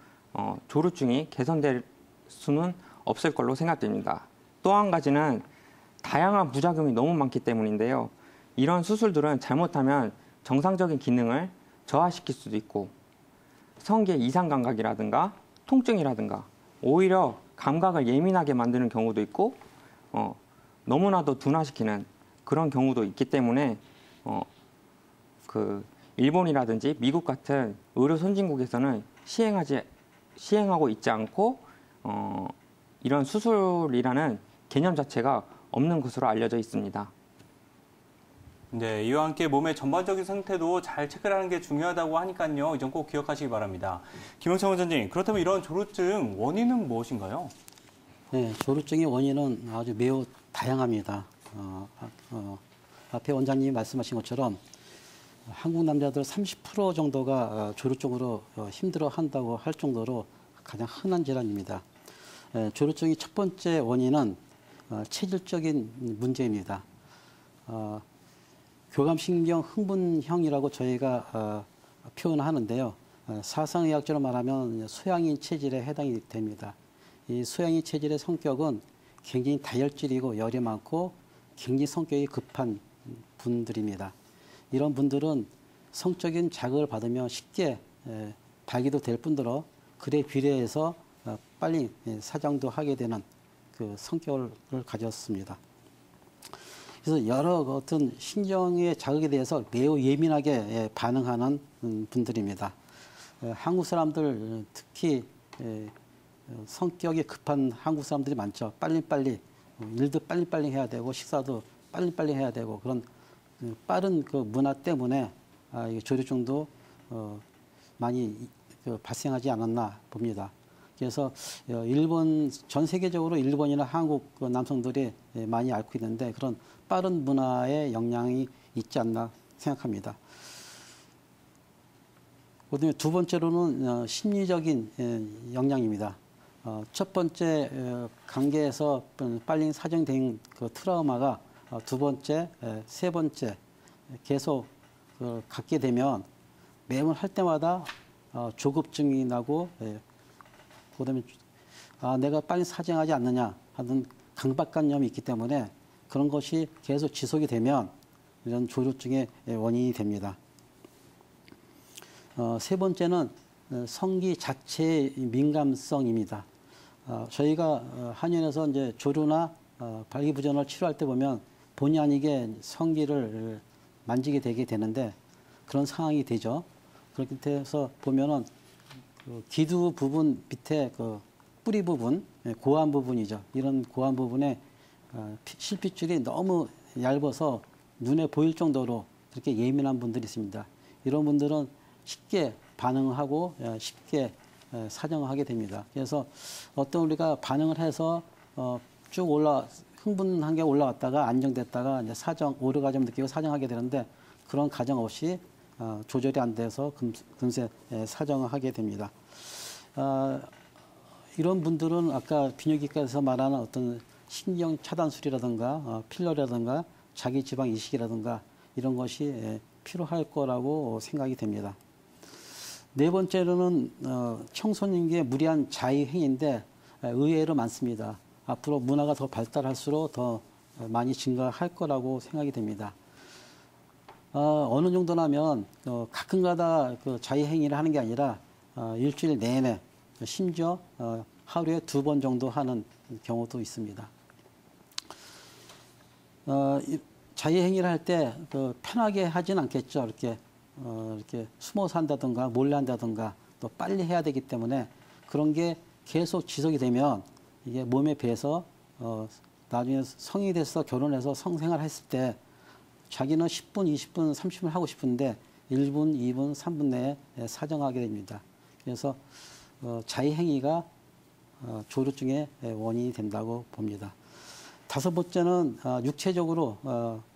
조루증이 개선될 수는 없을 걸로 생각됩니다. 또 한 가지는 다양한 부작용이 너무 많기 때문인데요. 이런 수술들은 잘못하면 정상적인 기능을 저하시킬 수도 있고 성기의 이상 감각이라든가 통증이라든가 오히려 감각을 예민하게 만드는 경우도 있고 너무나도 둔화시키는 그런 경우도 있기 때문에 일본이라든지 미국 같은 의료 선진국에서는 시행하고 있지 않고 이런 수술이라는 개념 자체가 없는 것으로 알려져 있습니다. 네, 이와 함께 몸의 전반적인 상태도 잘 체크를 하는 게 중요하다고 하니까요. 이 점 꼭 기억하시기 바랍니다. 김영창 원장님, 그렇다면 이런 조루증 원인은 무엇인가요? 네, 조루증의 원인은 아주 매우 다양합니다. 앞에 원장님이 말씀하신 것처럼 한국 남자들 30% 정도가 조루증으로 힘들어한다고 할 정도로 가장 흔한 질환입니다. 조루증의 첫 번째 원인은 체질적인 문제입니다. 교감신경 흥분형이라고 저희가 표현하는데요. 사상의학적으로 말하면 소양인 체질에 해당이 됩니다. 이 소양인 체질의 성격은 굉장히 다혈질이고 열이 많고 굉장히 성격이 급한 분들입니다. 이런 분들은 성적인 자극을 받으면 쉽게 발기도 될 뿐더러 그에 비례해서 빨리 사정도 하게 되는 그 성격을 가졌습니다. 그래서 여러 어떤 신경의 자극에 대해서 매우 예민하게 반응하는 분들입니다. 한국 사람들 특히 성격이 급한 한국 사람들이 많죠. 빨리빨리 일도 빨리빨리 해야 되고 식사도 빨리빨리 해야 되고 그런 빠른 그 문화 때문에 조류증도 많이 발생하지 않았나 봅니다. 그래서 일본 전 세계적으로 일본이나 한국 남성들이 많이 앓고 있는데 그런 빠른 문화의 영향이 있지 않나 생각합니다. 그다음에 두 번째로는 심리적인 영향입니다. 첫 번째 관계에서 빨리 사정된 그 트라우마가 두 번째, 세 번째 계속 갖게 되면 매번 할 때마다 조급증이 나고 그다음에 내가 빨리 사정하지 않느냐 하는 강박관념이 있기 때문에 그런 것이 계속 지속이 되면 이런 조루증의 원인이 됩니다. 세 번째는 성기 자체의 민감성입니다. 저희가 한의원에서 이제 조루나 발기부전을 치료할 때 보면 본의 아니게 성기를 만지게 되게 되는데 그런 상황이 되죠. 그렇게 해서 보면은 그 기두 부분 밑에 그 뿌리 부분, 고안 부분이죠. 이런 고안 부분에 실핏줄이 너무 얇아서 눈에 보일 정도로 그렇게 예민한 분들이 있습니다. 이런 분들은 쉽게 반응하고 쉽게 사정하게 됩니다. 그래서 어떤 우리가 반응을 해서 쭉 흥분한 게 올라왔다가 안정됐다가 이제 오르가즘 느끼고 사정하게 되는데 그런 과정 없이 조절이 안 돼서 금세 사정을 하게 됩니다. 이런 분들은 아까 비뇨기과에서 말하는 어떤 신경 차단술이라든가 필러라든가 자기 지방 이식이라든가 이런 것이 필요할 거라고 생각이 됩니다. 네 번째로는 청소년기의 무리한 자위 행위인데 의외로 많습니다. 앞으로 문화가 더 발달할수록 더 많이 증가할 거라고 생각이 됩니다. 어느 정도라면 가끔가다 그 자위 행위를 하는 게 아니라 일주일 내내 심지어 하루에 2번 정도 하는 경우도 있습니다. 자위 행위를 할 때 편하게 하진 않겠죠. 이렇게 숨어서 한다든가 몰래 한다든가 또 빨리 해야 되기 때문에 그런 게 계속 지속이 되면 이게 몸에 배서 나중에 성인이 돼서 결혼해서 성생활 했을 때 자기는 10분, 20분, 30분 하고 싶은데 1분, 2분, 3분 내에 사정하게 됩니다. 그래서 자위 행위가 조루증의 원인이 된다고 봅니다. 다섯 번째는 육체적으로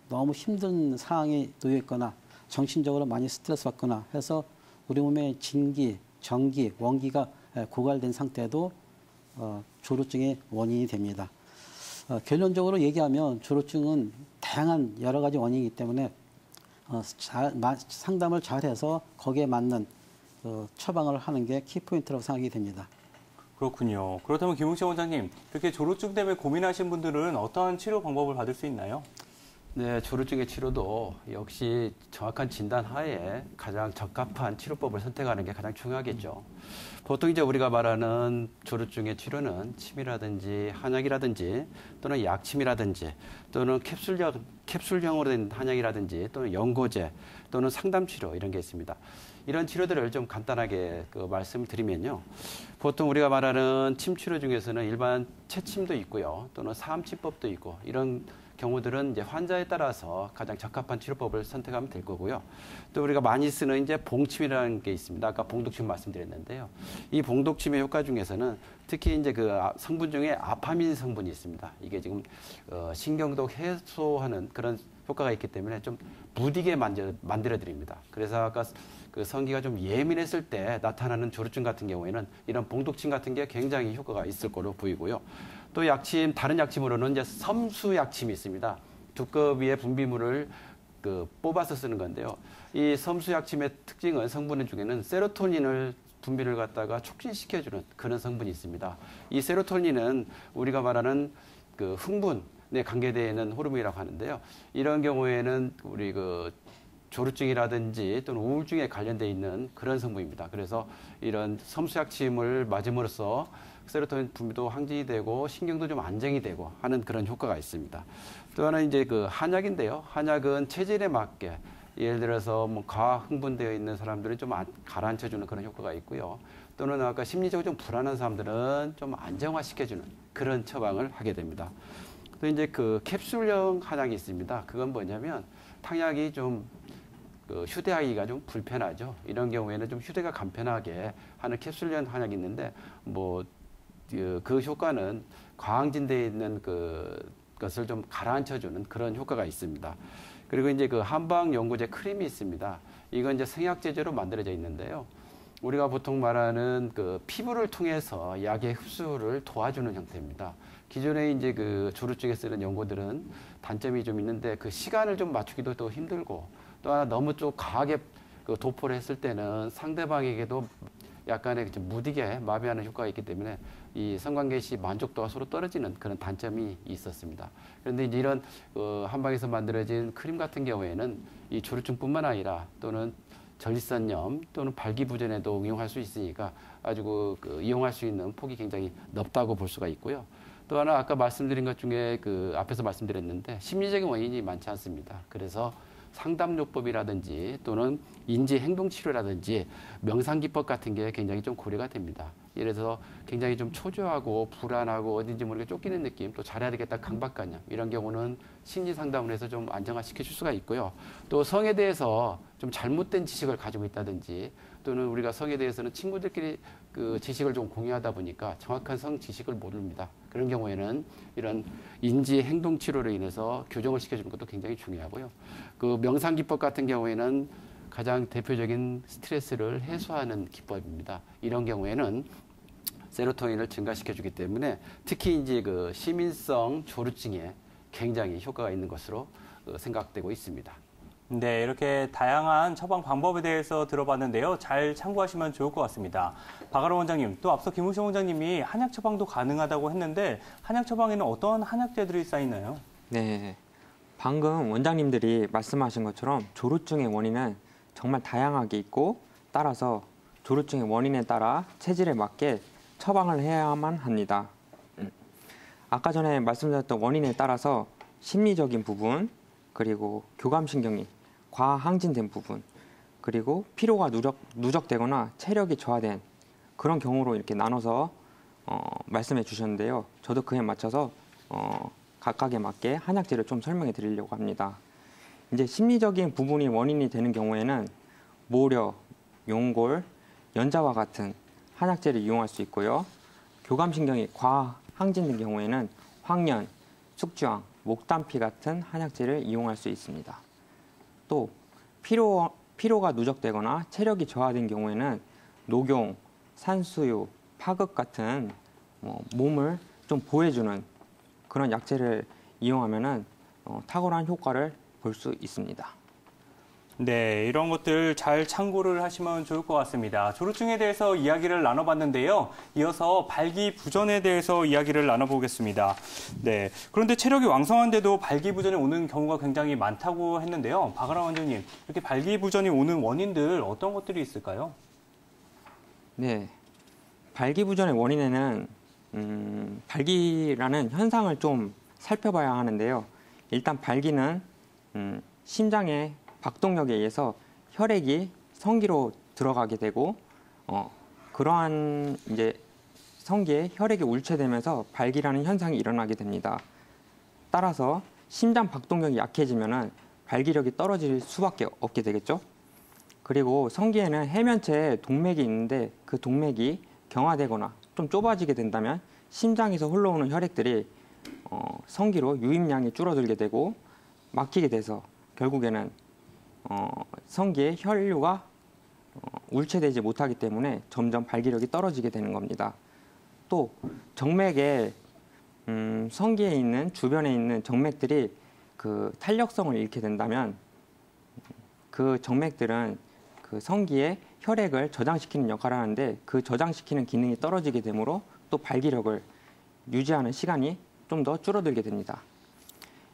너무 힘든 상황에 놓여 있거나 정신적으로 많이 스트레스 받거나 해서 우리 몸의 진기, 정기, 원기가 고갈된 상태도 조루증의 원인이 됩니다. 결론적으로 얘기하면 조루증은 다양한 여러 가지 원인이기 때문에 상담을 잘해서 거기에 맞는 처방을 하는 게 키포인트라고 생각이 됩니다. 그렇군요. 그렇다면 김웅식 원장님, 이렇게 조루증 때문에 고민하신 분들은 어떠한 치료 방법을 받을 수 있나요? 네, 조루증의 치료도 역시 정확한 진단 하에 가장 적합한 치료법을 선택하는 게 가장 중요하겠죠. 보통 이제 우리가 말하는 조루증의 치료는 침이라든지 한약이라든지 또는 약침이라든지 또는 캡슐형으로 된 한약이라든지 또는 연고제 또는 상담치료 이런 게 있습니다. 이런 치료들을 좀 간단하게 말씀을 드리면요. 보통 우리가 말하는 침 치료 중에서는 일반 채침도 있고요. 또는 사암치법도 있고 이런 경우들은 이제 환자에 따라서 가장 적합한 치료법을 선택하면 될 거고요. 또 우리가 많이 쓰는 이제 봉침이라는 게 있습니다. 아까 봉독침 말씀드렸는데요. 이 봉독침의 효과 중에서는 특히 이제 그 성분 중에 아파민 성분이 있습니다. 이게 지금 신경독 해소하는 그런 효과가 있기 때문에 좀 무디게 만들어 드립니다. 그래서 아까 그 성기가 좀 예민했을 때 나타나는 조루증 같은 경우에는 이런 봉독침 같은 게 굉장히 효과가 있을 거로 보이고요. 또 약침, 다른 약침으로는 이제 섬수 약침이 있습니다. 두꺼비의 분비물을 뽑아서 쓰는 건데요. 이 섬수 약침의 특징은 성분 중에는 세로토닌을 분비를 갖다가 촉진시켜주는 그런 성분이 있습니다. 이 세로토닌은 우리가 말하는 그 흥분에 관계되어 있는 호르몬이라고 하는데요. 이런 경우에는 우리 조루증이라든지 또는 우울증에 관련되어 있는 그런 성분입니다. 그래서 이런 섬수약침을 맞음으로써 세로토닌 분비도 항진이 되고 신경도 좀 안정이 되고 하는 그런 효과가 있습니다. 또 하나는 이제 그 한약인데요. 한약은 체질에 맞게 예를 들어서 뭐 과흥분되어 있는 사람들은 좀 가라앉혀주는 그런 효과가 있고요. 또는 아까 심리적으로 좀 불안한 사람들은 좀 안정화시켜주는 그런 처방을 하게 됩니다. 또 이제 그 캡슐형 한약이 있습니다. 그건 뭐냐면 탕약이 좀 휴대하기가 좀 불편하죠. 이런 경우에는 좀 휴대가 간편하게 하는 캡슐형 한약이 있는데 그 효과는 과항진되어 있는 것을 좀 가라앉혀주는 그런 효과가 있습니다. 그리고 이제 그 한방 연고제 크림이 있습니다. 이건 이제 생약제제로 만들어져 있는데요. 우리가 보통 말하는 그 피부를 통해서 약의 흡수를 도와주는 형태입니다. 기존에 이제 그 조루증에 쓰는 연고들은 단점이 좀 있는데 그 시간을 좀 맞추기도 또 힘들고 또 하나 너무 좀 과하게 도포를 했을 때는 상대방에게도 약간의 무디게 마비하는 효과가 있기 때문에 이 성관계 시 만족도가 서로 떨어지는 그런 단점이 있었습니다. 그런데 이제 이런 한방에서 만들어진 크림 같은 경우에는 이 조루증뿐만 아니라 또는 전립선염 또는 발기부전에도 이용할 수 있으니까 아주 이용할 수 있는 폭이 굉장히 넓다고 볼 수가 있고요. 또 하나 아까 말씀드린 것 중에 앞에서 말씀드렸는데 심리적인 원인이 많지 않습니다. 그래서 상담요법이라든지 또는 인지행동치료라든지 명상기법 같은 게 굉장히 좀 고려가 됩니다. 예를 들어서 굉장히 좀 초조하고 불안하고 어딘지 모르게 쫓기는 느낌, 또 잘해야 되겠다 강박관념 이런 경우는 심리상담을 해서 좀 안정화시켜 줄 수가 있고요. 또 성에 대해서 좀 잘못된 지식을 가지고 있다든지 또는 우리가 성에 대해서는 친구들끼리 그 지식을 좀 공유하다 보니까 정확한 성 지식을 모릅니다. 그런 경우에는 이런 인지 행동 치료로 인해서 교정을 시켜주는 것도 굉장히 중요하고요. 그 명상 기법 같은 경우에는 가장 대표적인 스트레스를 해소하는 기법입니다. 이런 경우에는 세로토닌을 증가시켜주기 때문에 특히 이제 그 시민성 조루증에 굉장히 효과가 있는 것으로 생각되고 있습니다. 네, 이렇게 다양한 처방 방법에 대해서 들어봤는데요. 잘 참고하시면 좋을 것 같습니다. 박아론 원장님, 또 앞서 김우신 원장님이 한약 처방도 가능하다고 했는데 한약 처방에는 어떤 한약재들이 쌓이나요? 네, 방금 원장님들이 말씀하신 것처럼 조루증의 원인은 정말 다양하게 있고 따라서 조루증의 원인에 따라 체질에 맞게 처방을 해야만 합니다. 아까 전에 말씀드렸던 원인에 따라서 심리적인 부분, 그리고 교감신경이 과항진된 부분, 그리고 피로가 누적되거나 체력이 저하된 그런 경우로 이렇게 나눠서 말씀해 주셨는데요. 저도 그에 맞춰서 각각에 맞게 한약재를 좀 설명해 드리려고 합니다. 이제 심리적인 부분이 원인이 되는 경우에는 모려, 용골, 연자와 같은 한약재를 이용할 수 있고요. 교감신경이 과항진된 경우에는 황련, 숙주황, 목단피 같은 한약재를 이용할 수 있습니다. 또 피로가 누적되거나 체력이 저하된 경우에는 녹용, 산수유, 파극 같은 몸을 좀 보호해주는 그런 약재를 이용하면 탁월한 효과를 볼 수 있습니다. 네, 이런 것들 잘 참고를 하시면 좋을 것 같습니다. 조루증에 대해서 이야기를 나눠봤는데요. 이어서 발기부전에 대해서 이야기를 나눠보겠습니다. 네, 그런데 체력이 왕성한데도 발기부전이 오는 경우가 굉장히 많다고 했는데요. 박아람 원장님, 이렇게 발기부전이 오는 원인들 어떤 것들이 있을까요? 네, 발기부전의 원인에는 발기라는 현상을 좀 살펴봐야 하는데요. 일단 발기는 심장의 박동력에 의해서 혈액이 성기로 들어가게 되고 그러한 이제 성기에 혈액이 울체되면서 발기라는 현상이 일어나게 됩니다. 따라서 심장 박동력이 약해지면은 발기력이 떨어질 수밖에 없게 되겠죠. 그리고 성기에는 해면체에 동맥이 있는데 그 동맥이 경화되거나 좀 좁아지게 된다면 심장에서 흘러오는 혈액들이 성기로 유입량이 줄어들게 되고 막히게 돼서 결국에는 성기의 혈류가 울체되지 못하기 때문에 점점 발기력이 떨어지게 되는 겁니다. 또 정맥에 성기에 있는 주변에 있는 정맥들이 그 탄력성을 잃게 된다면 그 정맥들은 그 성기의 혈액을 저장시키는 역할을 하는데 그 저장시키는 기능이 떨어지게 되므로 또 발기력을 유지하는 시간이 좀 더 줄어들게 됩니다.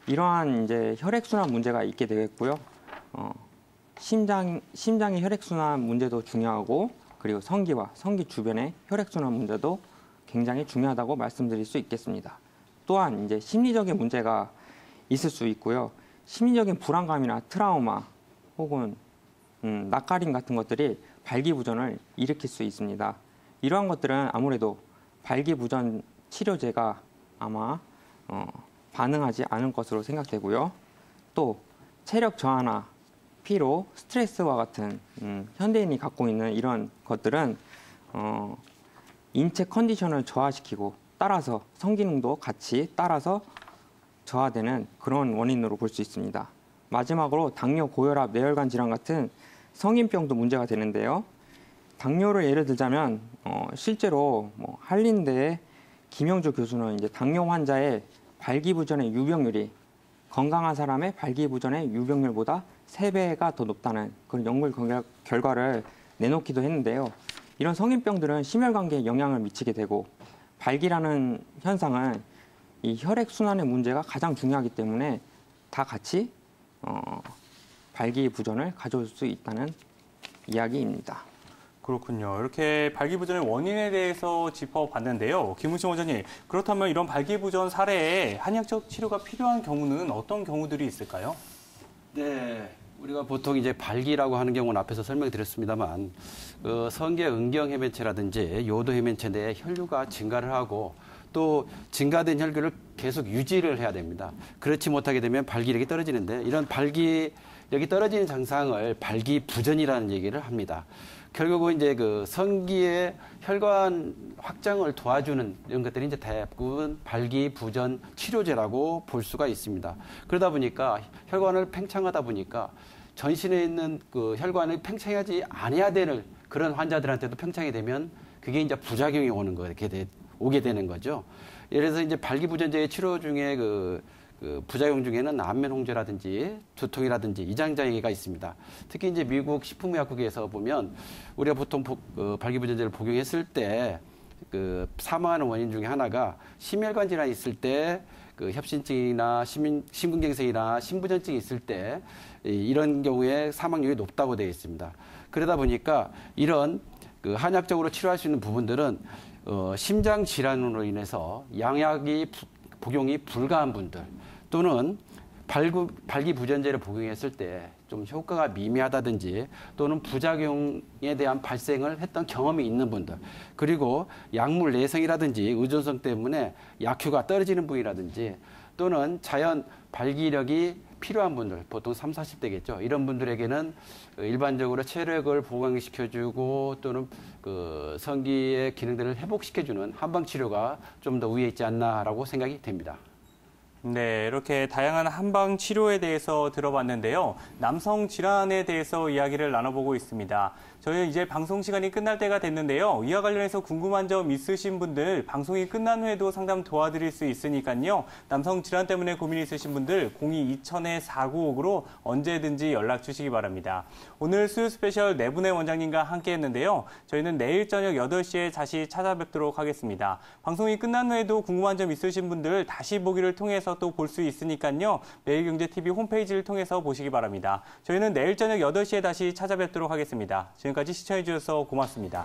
이러한 이제 혈액순환 문제가 있게 되겠고요. 심장의 혈액순환 문제도 중요하고 그리고 성기와 성기 주변의 혈액순환 문제도 굉장히 중요하다고 말씀드릴 수 있겠습니다. 또한 이제 심리적인 문제가 있을 수 있고요. 심리적인 불안감이나 트라우마 혹은 낯가림 같은 것들이 발기부전을 일으킬 수 있습니다. 이러한 것들은 아무래도 발기부전 치료제가 아마 반응하지 않을 것으로 생각되고요. 또 체력 저하나 피로, 스트레스와 같은 현대인이 갖고 있는 이런 것들은 인체 컨디션을 저하시키고 따라서 성기능도 같이 따라서 저하되는 그런 원인으로 볼 수 있습니다. 마지막으로 당뇨, 고혈압, 뇌혈관 질환 같은 성인병도 문제가 되는데요. 당뇨를 예를 들자면 실제로 한림대의 김영주 교수는 이제 당뇨 환자의 발기부전의 유병률이 건강한 사람의 발기부전의 유병률보다 3배가 더 높다는 그런 연구 결과를 내놓기도 했는데요. 이런 성인병들은 심혈관계에 영향을 미치게 되고 발기라는 현상은 이 혈액순환의 문제가 가장 중요하기 때문에 다 같이 발기부전을 가져올 수 있다는 이야기입니다. 그렇군요. 이렇게 발기부전의 원인에 대해서 짚어봤는데요. 김은식 원장님, 그렇다면 이런 발기부전 사례에 한약적 치료가 필요한 경우는 어떤 경우들이 있을까요? 네, 우리가 보통 이제 발기라고 하는 경우는 앞에서 설명드렸습니다만 성기의 은경 해면체라든지 요도 해면체 내에 혈류가 증가를 하고 또 증가된 혈류를 계속 유지를 해야 됩니다. 그렇지 못하게 되면 발기력이 떨어지는데 이런 발기력이 떨어지는 증상을 발기부전이라는 얘기를 합니다. 결국은 이제 그 성기의 혈관 확장을 도와주는 이런 것들이 이제 대부분 발기부전 치료제라고 볼 수가 있습니다. 그러다 보니까 혈관을 팽창하다 보니까 전신에 있는 그 혈관을 팽창하지 않아야 되는 그런 환자들한테도 팽창이 되면 그게 이제 부작용이 오게 되는 거죠. 예를 들어서 이제 발기부전제의 치료 중에 그 부작용 중에는 안면 홍조라든지 두통이라든지 이장장애가 있습니다. 특히 이제 미국 식품의약국에서 보면 우리가 보통 발기부전제를 복용했을 때 그 사망하는 원인 중에 하나가 심혈관 질환이 있을 때 그 협심증이나 심근경색이나 심부전증이 있을 때 이런 경우에 사망률이 높다고 되어 있습니다. 그러다 보니까 이런 그 한약적으로 치료할 수 있는 부분들은 심장 질환으로 인해서 양약이 복용이 불가한 분들 또는 발기부전제를 복용했을 때 좀 효과가 미미하다든지 또는 부작용에 대한 발생을 했던 경험이 있는 분들 그리고 약물 내성이라든지 의존성 때문에 약효가 떨어지는 분이라든지 또는 자연 발기력이 필요한 분들 보통 30, 40대겠죠. 이런 분들에게는 일반적으로 체력을 보강시켜주고 또는 그 성기의 기능들을 회복시켜주는 한방치료가 좀 더 위에 있지 않나라고 생각이 됩니다. 네, 이렇게 다양한 한방 치료에 대해서 들어봤는데요. 남성 질환에 대해서 이야기를 나눠보고 있습니다. 저희 이제 방송 시간이 끝날 때가 됐는데요. 이와 관련해서 궁금한 점 있으신 분들 방송이 끝난 후에도 상담 도와드릴 수 있으니까요. 남성 질환 때문에 고민 있으신 분들 02-2000-4959로 언제든지 연락 주시기 바랍니다. 오늘 수요 스페셜 네 분의 원장님과 함께 했는데요. 저희는 내일 저녁 8시에 다시 찾아뵙도록 하겠습니다. 방송이 끝난 후에도 궁금한 점 있으신 분들 다시 보기를 통해서 또 볼 수 있으니까요. 매일경제TV 홈페이지를 통해서 보시기 바랍니다. 저희는 내일 저녁 8시에 다시 찾아뵙도록 하겠습니다. 지금까지 시청해주셔서 고맙습니다.